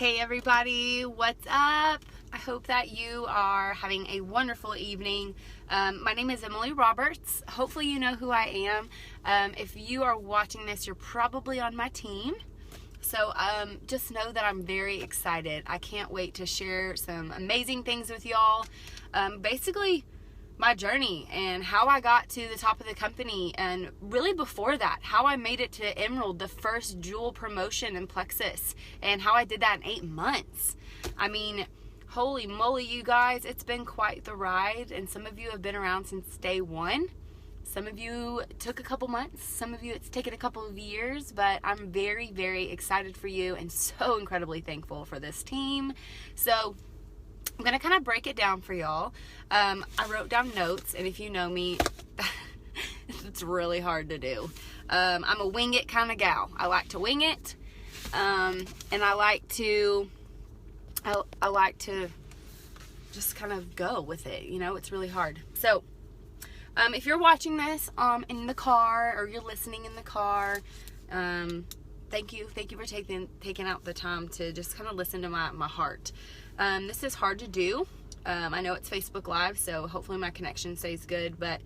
Hey everybody, what's up? I hope that you are having a wonderful evening. My name is Emily Roberts. Hopefully you know who I am. If you are watching this, you're probably on my team. So just know that I'm very excited. I can't wait to share some amazing things with y'all. Basically, my journey and how I got to the top of the company, and really before that, how I made it to Emerald, the first jewel promotion in Plexus, and how I did that in 8 months. I mean, holy moly, you guys, it's been quite the ride, and some of you have been around since day one. Some of you took a couple months, some of you it's taken a couple of years, but I'm very, very excited for you and so incredibly thankful for this team. So I'm going to kind of break it down for y'all. I wrote down notes, and if you know me, it's really hard to do. I'm a wing it kind of gal. I like to wing it, and I like to just kind of go with it. You know, it's really hard. So if you're watching this in the car, or you're listening in the car, thank you for taking out the time to just kind of listen to my heart. This is hard to do. I know it's Facebook Live, so hopefully my connection stays good, but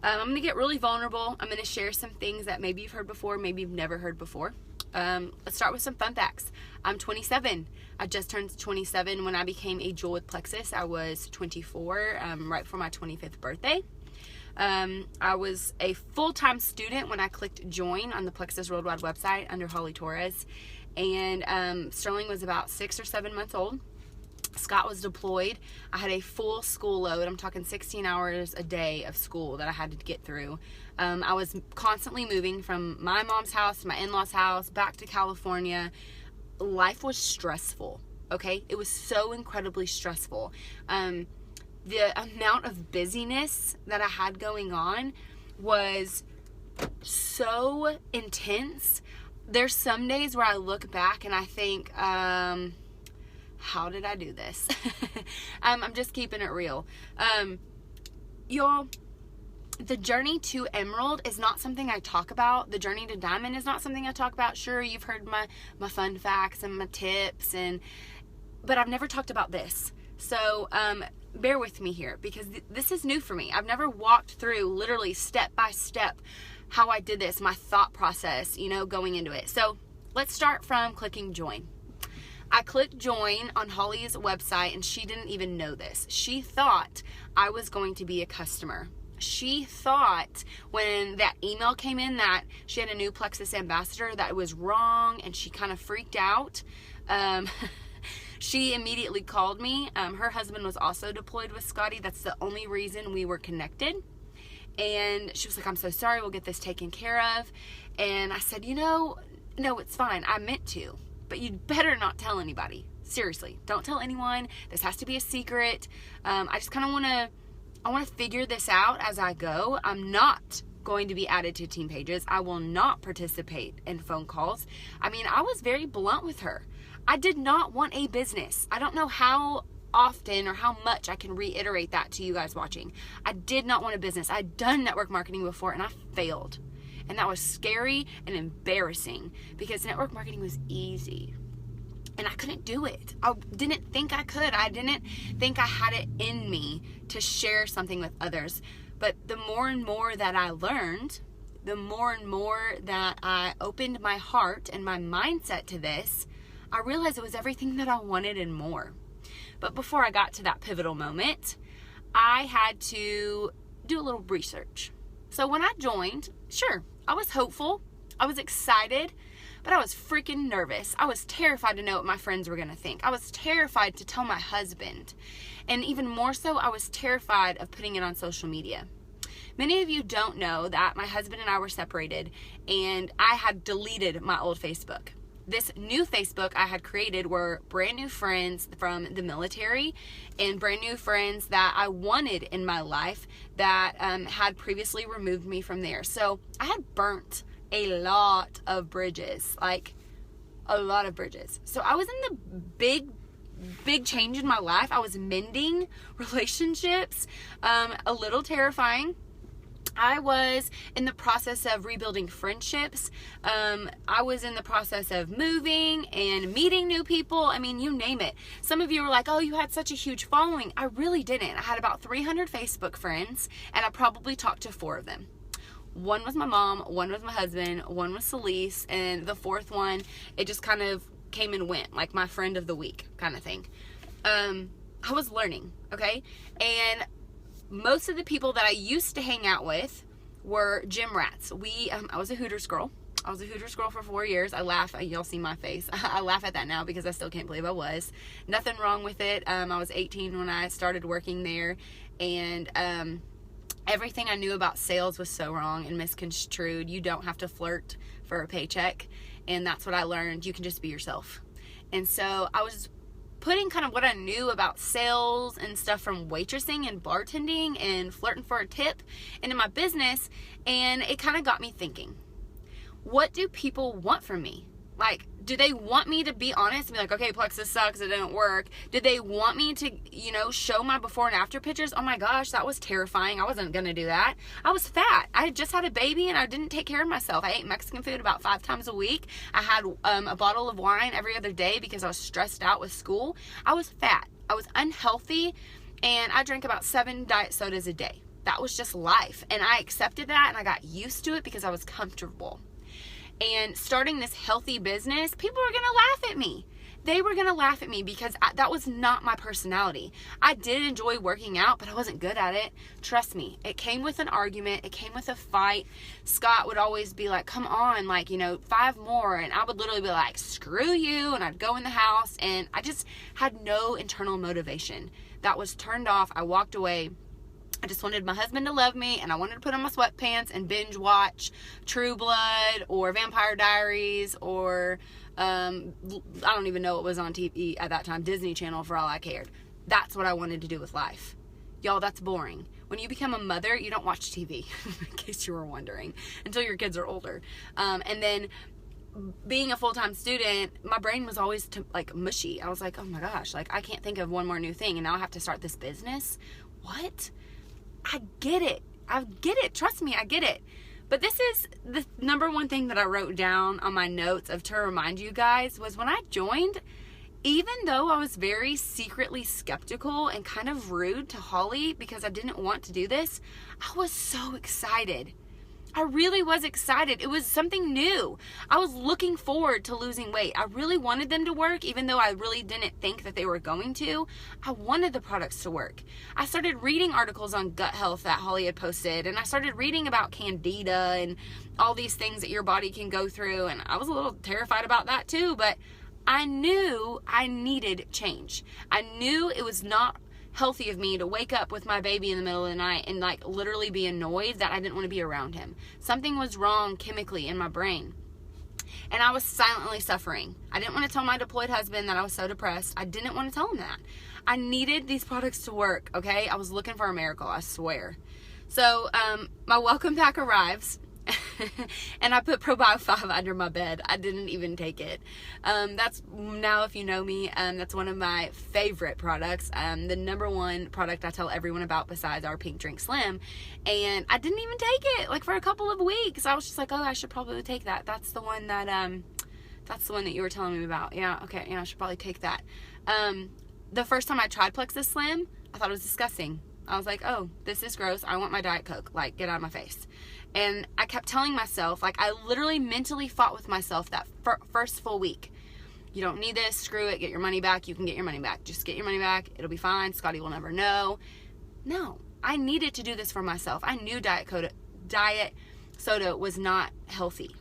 I'm going to get really vulnerable. I'm going to share some things that maybe you've heard before, maybe you've never heard before. Let's start with some fun facts. I'm 27. I just turned 27 when I became a jewel with Plexus. I was 24, right before my 25th birthday. I was a full-time student when I clicked join on the Plexus Worldwide website under Holly Torres, and Sterling was about 6 or 7 months old. Scott was deployed. I had a full school load. I'm talking 16 hours a day of school that I had to get through. I was constantly moving from my mom's house to my in-laws' house, back to California. Life was stressful, okay? It was so incredibly stressful. The amount of busyness that I had going on was so intense. There's some days where I look back and I think, how did I do this? I'm just keeping it real. Y'all, the journey to Emerald is not something I talk about. The journey to Diamond is not something I talk about. Sure, you've heard my fun facts and my tips, but I've never talked about this. So bear with me here, because this is new for me. I've never walked through literally step by step how I did this, my thought process, going into it. So let's start from clicking join. I clicked join on Holly's website, and she didn't even know this. She thought I was going to be a customer. She thought when that email came in that she had a new Plexus ambassador, that it was wrong, and she kind of freaked out. She immediately called me. Her husband was also deployed with Scotty. That's the only reason we were connected. And she was like, "I'm so sorry, we'll get this taken care of." And I said, no, it's fine. I meant to. But you'd better not tell anybody. Seriously, don't tell anyone. This has to be a secret. I just kind of want to figure this out as I go. I'm not going to be added to team pages. I will not participate in phone calls. I mean, I was very blunt with her. I did not want a business. I don't know how often or how much I can reiterate that to you guys watching. I did not want a business. I'd done network marketing before, and I failed. And that was scary and embarrassing, because network marketing was easy and I couldn't do it. I didn't think I could. I didn't think I had it in me to share something with others. But the more and more that I learned, the more and more that I opened my heart and my mindset to this, I realized it was everything that I wanted and more. But before I got to that pivotal moment, I had to do a little research. So when I joined, sure, I was hopeful, I was excited, but I was freaking nervous. I was terrified to know what my friends were going to think. I was terrified to tell my husband. And even more so, I was terrified of putting it on social media. Many of you don't know that my husband and I were separated, and I had deleted my old Facebook. This new Facebook I had created were brand new friends from the military and brand new friends that I wanted in my life that had previously removed me from there. So I had burnt a lot of bridges, like a lot of bridges. So I was in the big change in my life. I was mending relationships, a little terrifying. I was in the process of rebuilding friendships. I was in the process of moving and meeting new people. I mean, you name it. Some of you were like, oh, you had such a huge following. I really didn't. I had about 300 Facebook friends, and I probably talked to 4 of them. One was my mom, one was my husband, one was Celeste, and the 4th one, it just kind of came and went, like my friend of the week kind of thing. I was learning, okay? And most of the people that I used to hang out with were gym rats. I was a Hooters girl. I was a Hooters girl for 4 years. I laugh. Y'all see my face. I laugh at that now because I still can't believe I was. Nothing wrong with it. I was 18 when I started working there, and everything I knew about sales was so wrong and misconstrued. You don't have to flirt for a paycheck, and that's what I learned. You can just be yourself. And so I was putting kind of what I knew about sales and stuff from waitressing and bartending and flirting for a tip into my business, and it kind of got me thinking, what do people want from me? Like, do they want me to be honest and be like, okay, plexus sucks, it didn't work? Did they want me to, show my before and after pictures? Oh my gosh, that was terrifying. I wasn't going to do that. I was fat. I had just had a baby and I didn't take care of myself. I ate Mexican food about 5 times a week. I had a bottle of wine every other day because I was stressed out with school. I was fat. I was unhealthy, and I drank about 7 diet sodas a day. That was just life. And I accepted that, and I got used to it because I was comfortable. And starting this healthy business, people were going to laugh at me. They were going to laugh at me because that was not my personality. I did enjoy working out, but I wasn't good at it. Trust me, it came with an argument. It came with a fight. Scott would always be like, come on, 5 more. And I would literally be like, screw you. And I'd go in the house, and I just had no internal motivation. That was turned off. I walked away. I just wanted my husband to love me, and I wanted to put on my sweatpants and binge watch True Blood or Vampire Diaries or I don't even know what was on TV at that time, Disney Channel for all I cared. That's what I wanted to do with life. Y'all, that's boring. When you become a mother, you don't watch TV, in case you were wondering, until your kids are older. And then being a full-time student, my brain was always mushy. I was like, oh my gosh, I can't think of one more new thing, and now I have to start this business. What? I get it. Trust me, I get it. But this is the number one thing that I wrote down on my notes to remind you guys was when I joined, even though I was very secretly skeptical and kind of rude to Holly because I didn't want to do this, I was so excited. I really was excited. It was something new. I was looking forward to losing weight. I really wanted them to work, even though I really didn't think that they were going to. I wanted the products to work. I started reading articles on gut health that Holly had posted, and I started reading about candida and all these things that your body can go through, and I was a little terrified about that too, but I knew I needed change. I knew it was not healthy of me to wake up with my baby in the middle of the night and literally be annoyed that I didn't want to be around him. Something was wrong chemically in my brain, and I was silently suffering. I didn't want to tell my deployed husband that I was so depressed. I didn't want to tell him that. I needed these products to work, okay? I was looking for a miracle, I swear. So my welcome pack arrives. And I put Probio 5 under my bed. I didn't even take it. That's, now if you know me, that's one of my favorite products. The number one product I tell everyone about besides our Pink Drink Slim. And I didn't even take it for a couple of weeks. I was just like, oh, I should probably take that. That's the one that you were telling me about. Yeah, okay, I should probably take that. The first time I tried Plexus Slim, I thought it was disgusting. I was like, oh, this is gross. I want my Diet Coke. Get out of my face. And I kept telling myself, I literally mentally fought with myself that first full week. You don't need this. Screw it. Get your money back. You can get your money back. Just get your money back. It'll be fine. Scotty will never know. No, I needed to do this for myself. I knew diet soda was not healthy.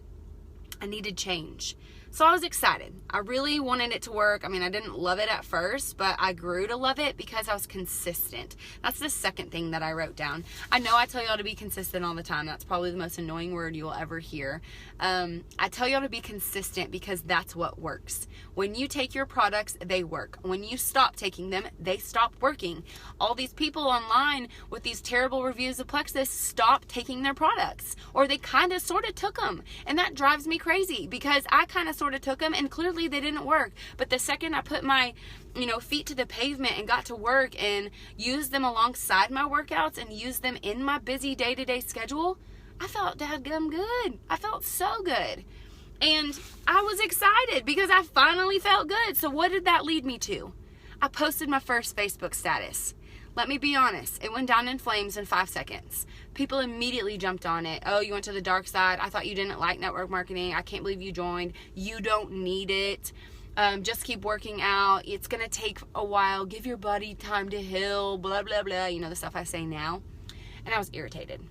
I needed change. So I was excited. I really wanted it to work. I mean, I didn't love it at first, but I grew to love it because I was consistent. That's the second thing that I wrote down. I know I tell y'all to be consistent all the time. That's probably the most annoying word you will ever hear. I tell y'all to be consistent because that's what works. When you take your products, they work. When you stop taking them, they stop working. All these people online with these terrible reviews of Plexus stop taking their products, or they kind of sort of took them. And that drives me crazy because I kind of sort of took them, and clearly they didn't work. But the second I put my, feet to the pavement and got to work and used them alongside my workouts and used them in my busy day-to-day schedule, I felt dadgum good. I felt so good. And I was excited because I finally felt good. So what did that lead me to? I posted my first Facebook status. Let me be honest, it went down in flames in 5 seconds. People immediately jumped on it. Oh, you went to the dark side. I thought you didn't like network marketing. I can't believe you joined. You don't need it. Just keep working out. It's going to take a while. Give your body time to heal, blah, blah, blah. The stuff I say now. And I was irritated.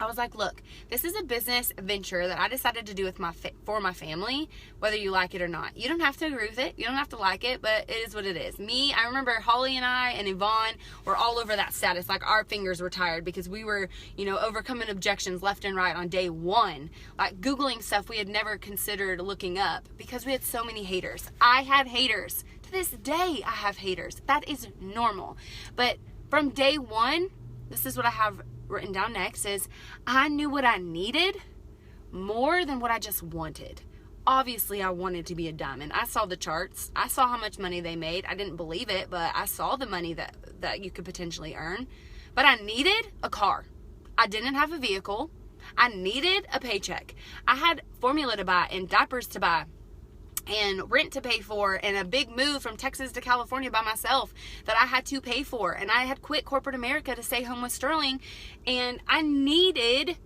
I was like, look, this is a business venture that I decided to do with for my family, whether you like it or not. You don't have to agree with it. You don't have to like it, but it is what it is. I remember Holly and I and Yvonne were all over that status. Like, our fingers were tired because we were, overcoming objections left and right on day one. Like, Googling stuff we had never considered looking up because we had so many haters. I had haters. To this day, I have haters. That is normal. But from day one, this is what I have written down next, is I knew what I needed more than what I just wanted. Obviously, I wanted to be a diamond. I saw the charts. I saw how much money they made. I didn't believe it, but I saw the money that you could potentially earn. But I needed a car. I didn't have a vehicle. I needed a paycheck. I had formula to buy and diapers to buy and rent to pay for, and a big move from Texas to California by myself that I had to pay for. And I had quit corporate America to stay home with Sterling, and I needed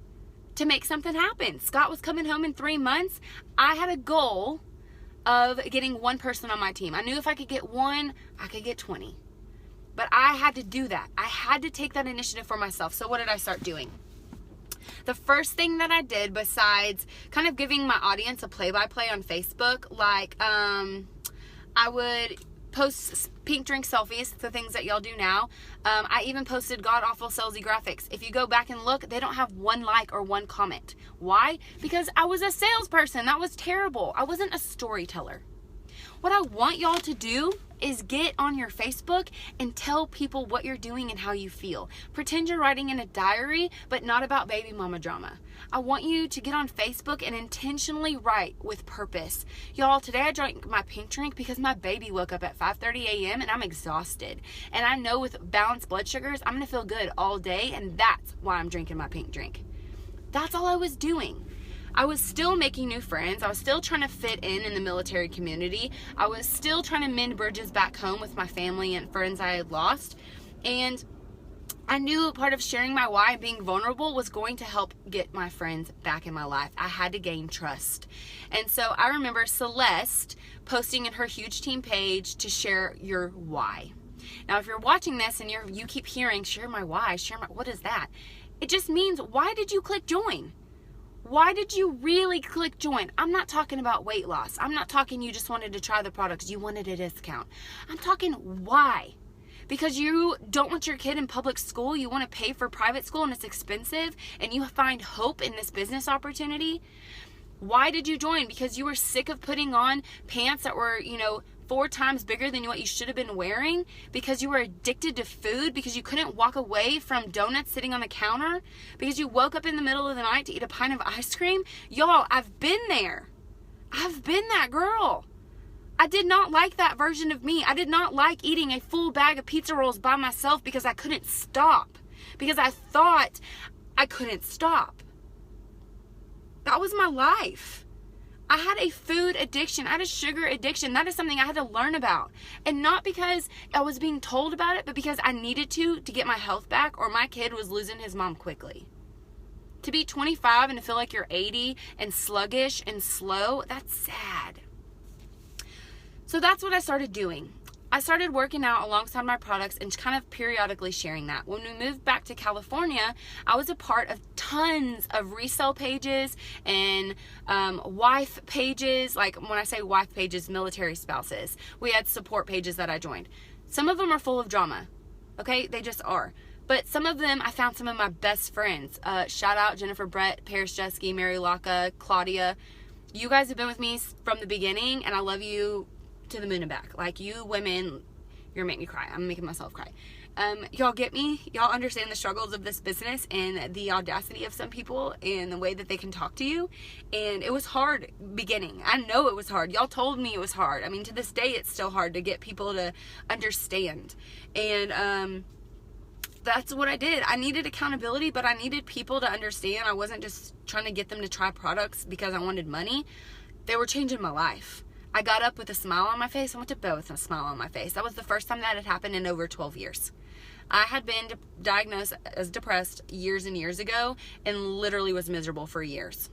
to make something happen. Scott was coming home in 3 months. I had a goal of getting one person on my team. I knew if I could get one, I could get 20. But I had to do that. I had to take that initiative for myself. So what did I start doing? The first thing that I did, besides kind of giving my audience a play-by-play on Facebook, like I would post pink drink selfies, the things that y'all do now. I even posted god-awful salesy graphics. If you go back and look, they don't have one like or one comment. Why? Because I was a salesperson. That was terrible. I wasn't a storyteller. What I want y'all to do is get on your Facebook and tell people what you're doing and how you feel. Pretend you're writing in a diary, but not about baby mama drama. I want you to get on Facebook and intentionally write with purpose. Y'all, today I drank my pink drink because my baby woke up at 5:30 a.m. and I'm exhausted. And I know with balanced blood sugars, I'm going to feel good all day, and that's why I'm drinking my pink drink. That's all I was doing. I was still making new friends. I was still trying to fit in the military community. I was still trying to mend bridges back home with my family and friends I had lost. And I knew a part of sharing my why and being vulnerable was going to help get my friends back in my life. I had to gain trust. And so I remember Celeste posting in her huge team page to share your why. Now, if you're watching this and you keep hearing, share my why, what is that? It just means, why did you click join? Why did you really click join? I'm not talking about weight loss. I'm not talking you just wanted to try the products. You wanted a discount. I'm talking why. Because you don't want your kid in public school. You want to pay for private school and it's expensive. And you find hope in this business opportunity. Why did you join? Because you were sick of putting on pants that were, 4 times bigger than what you should have been wearing, because you were addicted to food, because you couldn't walk away from donuts sitting on the counter, because you woke up in the middle of the night to eat a pint of ice cream. Y'all, I've been there. I've been that girl. I did not like that version of me. I did not like eating a full bag of pizza rolls by myself because I couldn't stop, because I thought I couldn't stop. That was my life. I had a food addiction. I had a sugar addiction. That is something I had to learn about. And not because I was being told about it, but because I needed to get my health back, or my kid was losing his mom quickly. To be 25 and to feel like you're 80 and sluggish and slow, that's sad. So that's what I started doing. I started working out alongside my products and kind of periodically sharing that. When we moved back to California, I was a part of tons of resale pages and wife pages. Like, when I say wife pages, military spouses. We had support pages that I joined. Some of them are full of drama. Okay? They just are. But some of them, I found some of my best friends. Shout out Jennifer Brett, Paris Jesky, Mary Laka, Claudia. You guys have been with me from the beginning, and I love you to the moon and back. Like, you women, you're making me cry. I'm making myself cry. Y'all get me? Y'all understand the struggles of this business and the audacity of some people and the way that they can talk to you. And it was hard beginning. I know it was hard. Y'all told me it was hard. I mean, to this day, it's still hard to get people to understand. And, that's what I did. I needed accountability, but I needed people to understand. I wasn't just trying to get them to try products because I wanted money. They were changing my life. I got up with a smile on my face. I went to bed with a smile on my face. That was the first time that had happened in over 12 years. I had been diagnosed as depressed years and years ago and literally was miserable for years.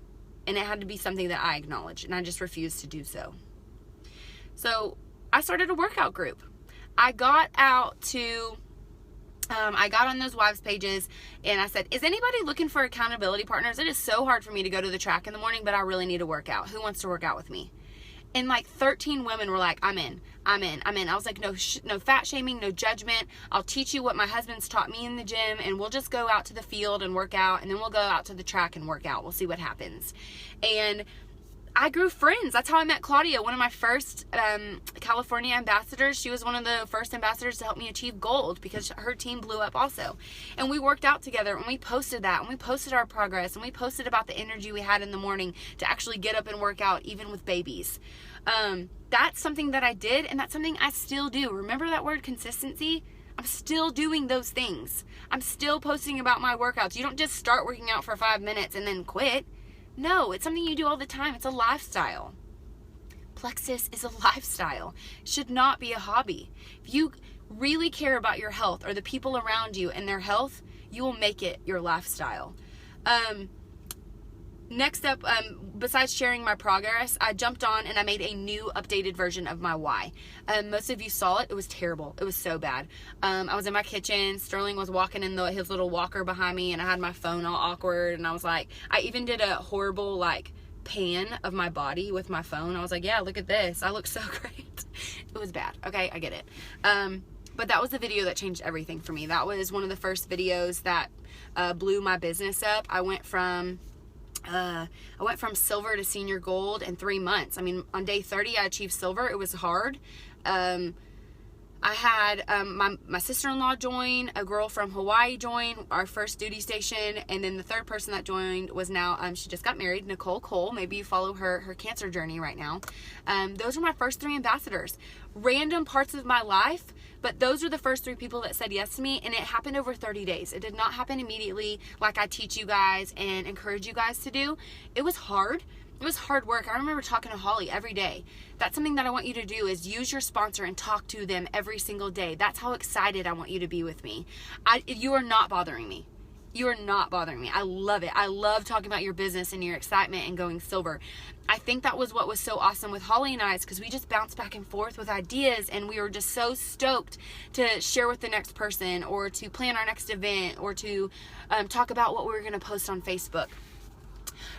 And it had to be something that I acknowledged, and I just refused to do so. So I started a workout group. I got on those wives pages and I said, is anybody looking for accountability partners? It is so hard for me to go to the track in the morning, but I really need to work out. Who wants to work out with me? And like 13 women were like, I'm in. I was like, no fat shaming, no judgment. I'll teach you what my husband's taught me in the gym, and we'll just go out to the field and work out, and then we'll go out to the track and work out. We'll see what happens. And I grew friends. That's how I met Claudia, one of my first California ambassadors. She was one of the first ambassadors to help me achieve gold because her team blew up also. And we worked out together, and we posted that, and we posted our progress, and we posted about the energy we had in the morning to actually get up and work out even with babies. That's something that I did, and that's something I still do. Remember that word consistency? I'm still doing those things. I'm still posting about my workouts. You don't just start working out for 5 minutes and then quit. No, it's something you do all the time. It's a lifestyle. Plexus is a lifestyle. It should not be a hobby. If you really care about your health or the people around you and their health, you will make it your lifestyle. Next up, besides sharing my progress, I jumped on and I made a new updated version of my why. Most of you saw it. It was terrible. It was so bad. I was in my kitchen. Sterling was walking in his little walker behind me, and I had my phone all awkward, and I was like, I even did a horrible like pan of my body with my phone. I was like, yeah, look at this. I look so great. It was bad. Okay, I get it. But that was the video that changed everything for me. That was one of the first videos that blew my business up. I went from silver to senior gold in 3 months. I mean, on day 30, I achieved silver. It was hard. I had my sister-in-law join, a girl from Hawaii join, our first duty station, and then the third person that joined was now, she just got married, Nicole Cole. Maybe you follow her cancer journey right now. Those were my first 3 ambassadors. Random parts of my life, but those were the first 3 people that said yes to me, and it happened over 30 days. It did not happen immediately like I teach you guys and encourage you guys to do. It was hard. It was hard work. I remember talking to Holly every day. That's something that I want you to do, is use your sponsor and talk to them every single day. That's how excited I want you to be with me. You are not bothering me. You are not bothering me. I love it. I love talking about your business and your excitement and going silver. I think that was what was so awesome with Holly and I, is because we just bounced back and forth with ideas, and we were just so stoked to share with the next person, or to plan our next event, or to talk about what we were going to post on Facebook.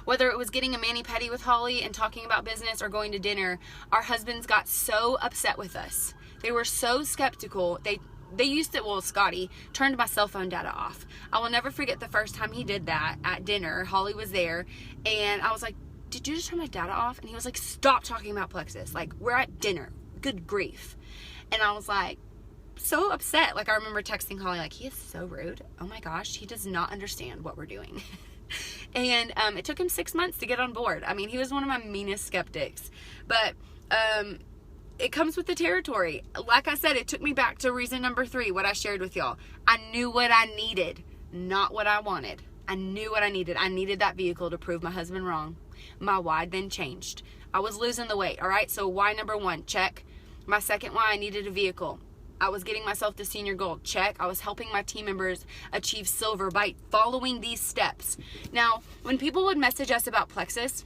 Whether it was getting a mani-pedi with Holly and talking about business, or going to dinner, our husbands got so upset with us. They were so skeptical. They used to, Scotty turned my cell phone data off. I will never forget the first time he did that at dinner. Holly was there, and I was like, did you just turn my data off? And he was like, stop talking about Plexus. Like, we're at dinner. Good grief. And I was like, so upset. Like, I remember texting Holly, like, he is so rude. Oh my gosh, he does not understand what we're doing. And it took him 6 months to get on board. I mean, he was one of my meanest skeptics. But it comes with the territory. Like I said, it took me back to reason number 3, what I shared with y'all. I knew what I needed, not what I wanted. I knew what I needed. I needed that vehicle to prove my husband wrong. My why then changed. I was losing the weight, all right? So why number 1, check. My second why, I needed a vehicle. I was getting myself to senior gold, check. I was helping my team members achieve silver by following these steps. Now, when people would message us about Plexus,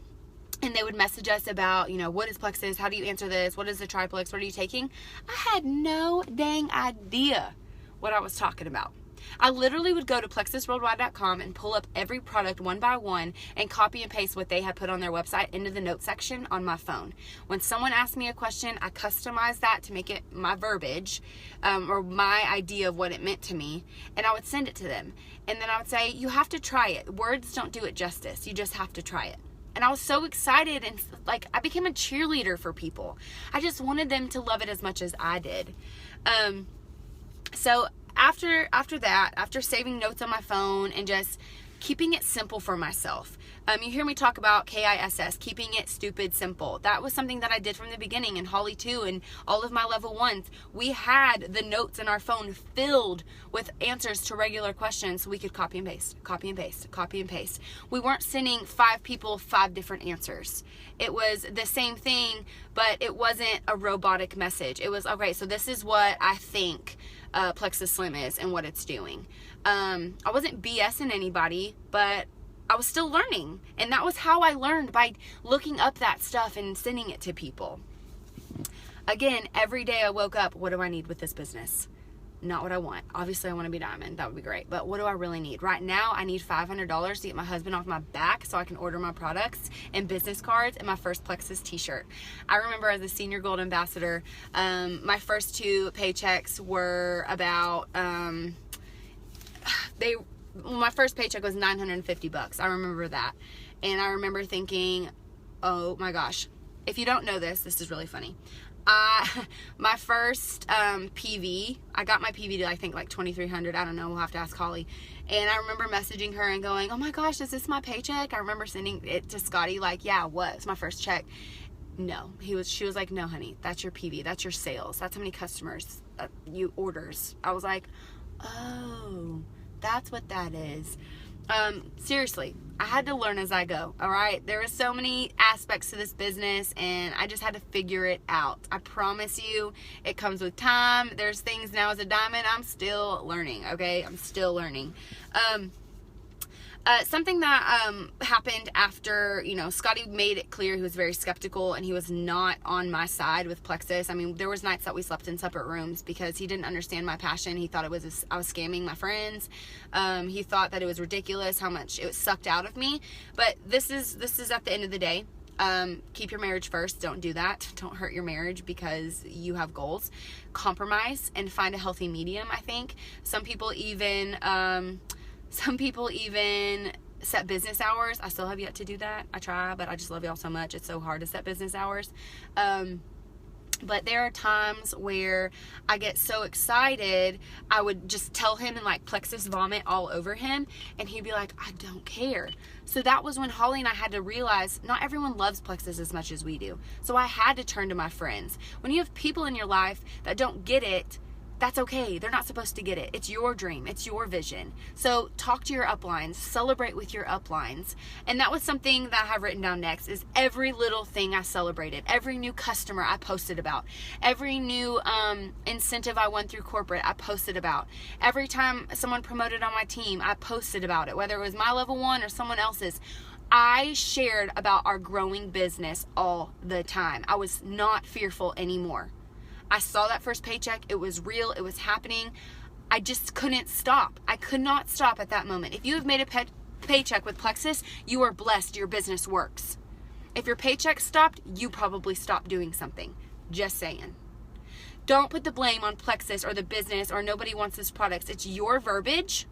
and they would message us about, what is Plexus? How do you answer this? What is the triplex? What are you taking? I had no dang idea what I was talking about. I literally would go to plexusworldwide.com and pull up every product one by one and copy and paste what they had put on their website into the notes section on my phone. When someone asked me a question, I customized that to make it my verbiage, or my idea of what it meant to me, and I would send it to them. And then I would say, you have to try it. Words don't do it justice. You just have to try it. And I was so excited, and I became a cheerleader for people. I just wanted them to love it as much as I did. So after that, after saving notes on my phone and just keeping it simple for myself. You hear me talk about KISS, keeping it stupid simple. That was something that I did from the beginning, and Holly too, and all of my level ones. We had the notes in our phone filled with answers to regular questions so we could copy and paste, copy and paste, copy and paste. We weren't sending 5 people 5 different answers. It was the same thing, but it wasn't a robotic message. It was, okay, so this is what I think Plexus Slim is and what it's doing. I wasn't BSing anybody, but I was still learning, and that was how I learned, by looking up that stuff and sending it to people. Again, every day I woke up, what do I need with this business? Not what I want. Obviously I want to be diamond, that would be great, but what do I really need? Right now I need $500 to get my husband off my back so I can order my products and business cards and my first Plexus t-shirt. I remember as a senior gold ambassador, my first 2 paychecks were about my first paycheck was $950. I remember that. And I remember thinking, oh my gosh. If you don't know this, this is really funny. My first PV, I got my PV to I think like $2,300. I don't know. We'll have to ask Holly. And I remember messaging her and going, oh my gosh, is this my paycheck? I remember sending it to Scotty like, yeah, what? It's my first check. No. She was like, no, honey, that's your PV. That's your sales. That's how many customers you orders. I was like, oh, that's what that is. Seriously, I had to learn as I go. All right. There were so many aspects to this business and I just had to figure it out. I promise you it comes with time. There's things now as a diamond I'm still learning. Okay. I'm still learning. Something that happened after, Scotty made it clear he was very skeptical and he was not on my side with Plexus. I mean, there was nights that we slept in separate rooms because he didn't understand my passion. He thought I was scamming my friends. He thought that it was ridiculous how much it sucked out of me. But this is at the end of the day. Keep your marriage first. Don't do that. Don't hurt your marriage because you have goals. Compromise and find a healthy medium, I think. Some people even set business hours. I still have yet to do that. I try, but I just love y'all so much. It's so hard to set business hours. But there are times where I get so excited, I would just tell him and like Plexus vomit all over him, and he'd be like, I don't care. So that was when Holly and I had to realize not everyone loves Plexus as much as we do. So I had to turn to my friends. When you have people in your life that don't get it, that's okay. They're not supposed to get it. It's your dream. It's your vision. So talk to your uplines. Celebrate with your uplines. And that was something that I have written down next is every little thing I celebrated. Every new customer I posted about. Every new incentive I won through corporate, I posted about. Every time someone promoted on my team, I posted about it. Whether it was my level 1 or someone else's. I shared about our growing business all the time. I was not fearful anymore. I saw that first paycheck. It was real. It was happening. I just couldn't stop. I could not stop at that moment. If you have made a paycheck with Plexus, you are blessed. Your business works. If your paycheck stopped, you probably stopped doing something. Just saying. Don't put the blame on Plexus or the business or nobody wants this product. It's your verbiage.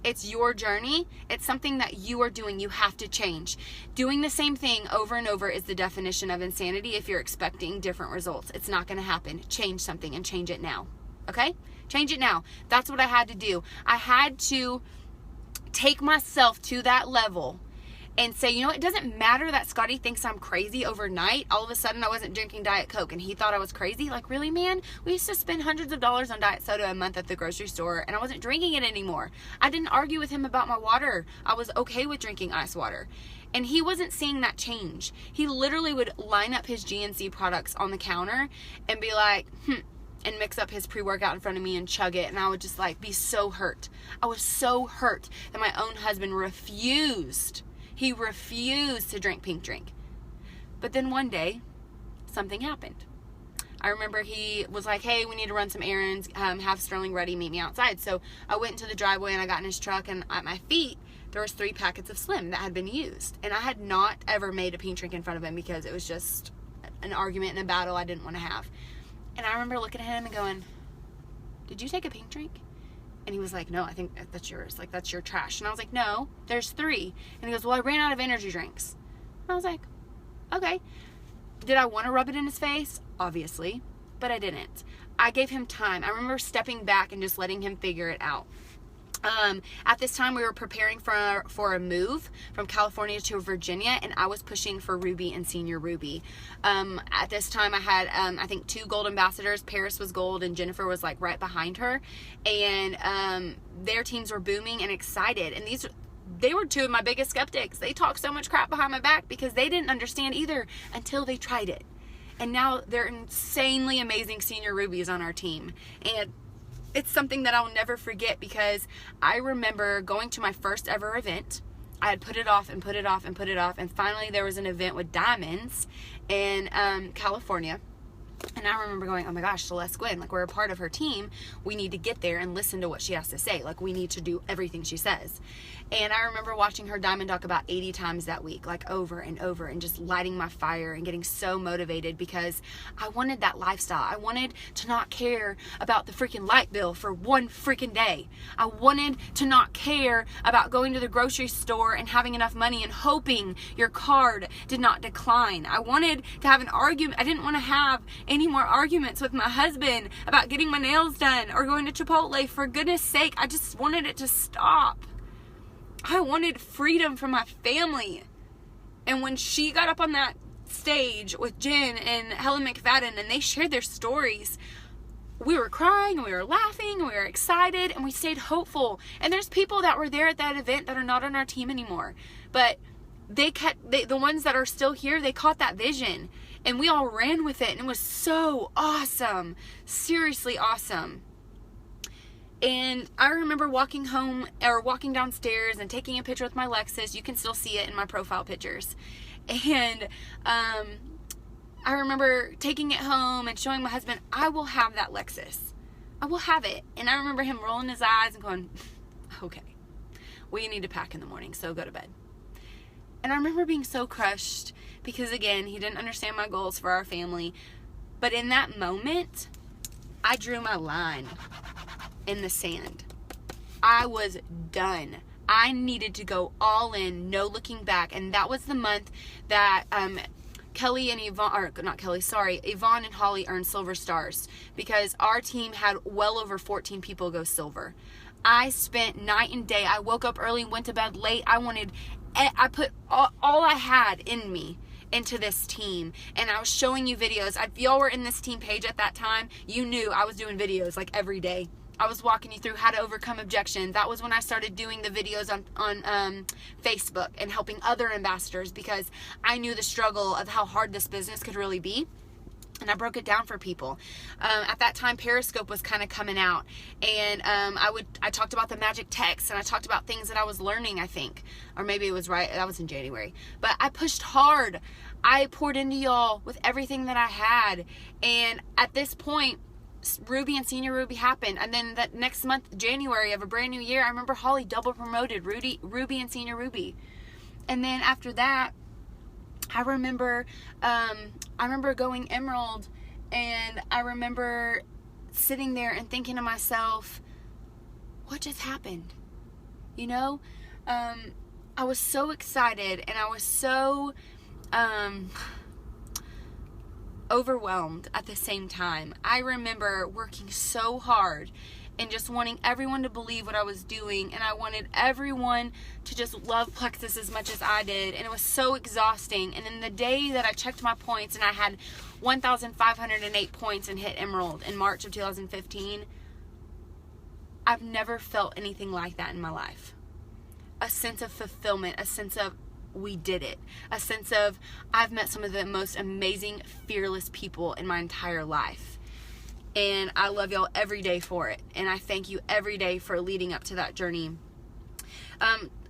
It's your journey. It's something that you are doing. You have to change. Doing the same thing over and over is the definition of insanity if you're expecting different results. It's not going to happen. Change something and change it now. Okay? Change it now. That's what I had to do. I had to take myself to that level and say, you know, it doesn't matter that Scotty thinks I'm crazy overnight. All of a sudden I wasn't drinking Diet Coke and he thought I was crazy. Like, really, man? We used to spend hundreds of dollars on diet soda a month at the grocery store and I wasn't drinking it anymore. I didn't argue with him about my water. I was okay with drinking ice water. And he wasn't seeing that change. He literally would line up his GNC products on the counter and be like, and mix up his pre-workout in front of me and chug it. And I would just like be so hurt. I was so hurt that my own husband refused. He refused to drink pink drink. But then one day, something happened. I remember he was like, hey, we need to run some errands, have Sterling ready, meet me outside. So I went into the driveway and I got in his truck, and at my feet, there was 3 packets of Slim that had been used. And I had not ever made a pink drink in front of him because it was just an argument and a battle I didn't want to have. And I remember looking at him and going, did you take a pink drink? And he was like, no, I think that's yours. Like, that's your trash. And I was like, no, there's 3. And he goes, well, I ran out of energy drinks. And I was like, okay. Did I want to rub it in his face? Obviously. but I didn't. I gave him time. I remember stepping back and just letting him figure it out. At this time, we were preparing for a move from California to Virginia, and I was pushing for Ruby and Senior Ruby. At this time, I had, I think, 2 gold ambassadors. Paris was gold, and Jennifer was like right behind her. And their teams were booming and excited. And they were 2 of my biggest skeptics. They talked so much crap behind my back because they didn't understand either until they tried it. And now they're insanely amazing Senior Rubies on our team. And it's something that I'll never forget because I remember going to my first ever event. I had put it off and put it off and put it off. And finally there was an event with diamonds in California. And I remember going, oh my gosh, Celeste Gwynn, like, we're a part of her team. We need to get there and listen to what she has to say. Like, we need to do everything she says. And I remember watching her diamond dock about 80 times that week, like over and over, and just lighting my fire and getting so motivated because I wanted that lifestyle. I wanted to not care about the freaking light bill for one freaking day. I wanted to not care about going to the grocery store and having enough money and hoping your card did not decline. I wanted to have an argument. I didn't want to have any more arguments with my husband about getting my nails done or going to Chipotle. For goodness sake, I just wanted it to stop. I wanted freedom from my family. And when she got up on that stage with Jen and Helen McFadden and they shared their stories, we were crying and we were laughing and we were excited and we stayed hopeful. And there's people that were there at that event that are not on our team anymore. But the ones that are still here, they caught that vision. And we all ran with it. And it was so awesome. Seriously awesome. And I remember walking home or walking downstairs and taking a picture with my Lexus. You can still see it in my profile pictures. And I remember taking it home and showing my husband, I will have that Lexus. I will have it. And I remember him rolling his eyes and going, okay, we need to pack in the morning, so go to bed. And I remember being so crushed because, again, he didn't understand my goals for our family. But in that moment, I drew my line in the sand. I was done. I needed to go all in, no looking back. And that was the month that Kelly and Yvonne, or not Kelly, sorry, Yvonne and Holly earned silver stars because our team had well over 14 people go silver. I spent night and day. I woke up early, went to bed late. I put all I had in me into this team, and I was showing you videos. If y'all were in this team page at that time, you knew I was doing videos like every day. I was walking you through how to overcome objections. That was when I started doing the videos on Facebook and helping other ambassadors because I knew the struggle of how hard this business could really be. And I broke it down for people. At that time, Periscope was kind of coming out. And I talked about the magic text. And I talked about things that I was learning, I think. Or maybe it was right. That was in January. But I pushed hard. I poured into y'all with everything that I had. And at this point, Ruby and Senior Ruby happened. And then that next month, January of a brand new year, I remember Holly double promoted Ruby and Senior Ruby. And then after that, I remember going Emerald, and I remember sitting there and thinking to myself, what just happened? You know, I was so excited and I was so overwhelmed at the same time. I remember working so hard and just wanting everyone to believe what I was doing, and I wanted everyone to just love Plexus as much as I did, and it was so exhausting. And then the day that I checked my points and I had 1,508 points and hit Emerald in March of 2015, I've never felt anything like that in my life. A sense of fulfillment, a sense of we did it, a sense of I've met some of the most amazing, fearless people in my entire life. And I love y'all every day for it. And I thank you every day for leading up to that journey.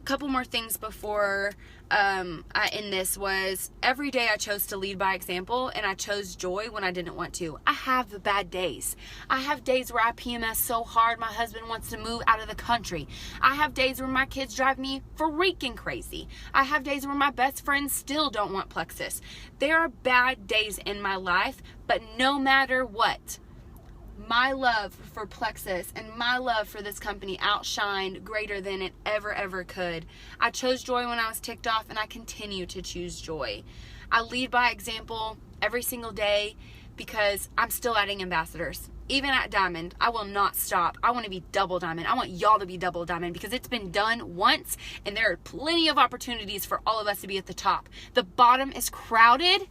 Couple more things before I end this was every day I chose to lead by example, and I chose joy when I didn't want to. I have bad days. I have days where I PMS so hard my husband wants to move out of the country. I have days where my kids drive me freaking crazy. I have days where my best friends still don't want Plexus. There are bad days in my life, but no matter what, my love for Plexus and my love for this company outshined greater than it ever could. I chose joy when I was ticked off, and I continue to choose joy. I lead by example every single day because I'm still adding ambassadors. Even at Diamond, I will not stop. I want to be double Diamond. I want y'all to be double Diamond because it's been done once and there are plenty of opportunities for all of us to be at the top. The bottom is crowded.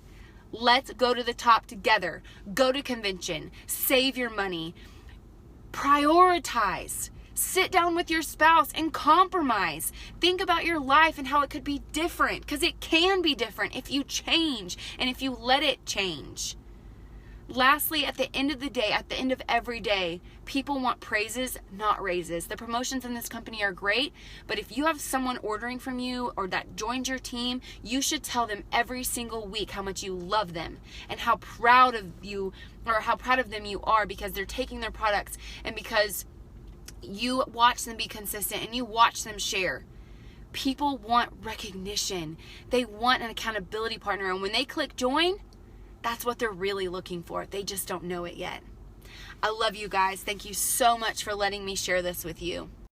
Let's go to the top together. Go to convention. Save your money. Prioritize. Sit down with your spouse and compromise. Think about your life and how it could be different, because it can be different if you change and if you let it change. Lastly, at the end of the day, at the end of every day, people want praises, not raises. The promotions in this company are great, but if you have someone ordering from you or that joins your team, you should tell them every single week how much you love them and how proud of you or how proud of them you are because they're taking their products and because you watch them be consistent and you watch them share. People want recognition. They want an accountability partner, and when they click join, that's what they're really looking for. They just don't know it yet. I love you guys. Thank you so much for letting me share this with you.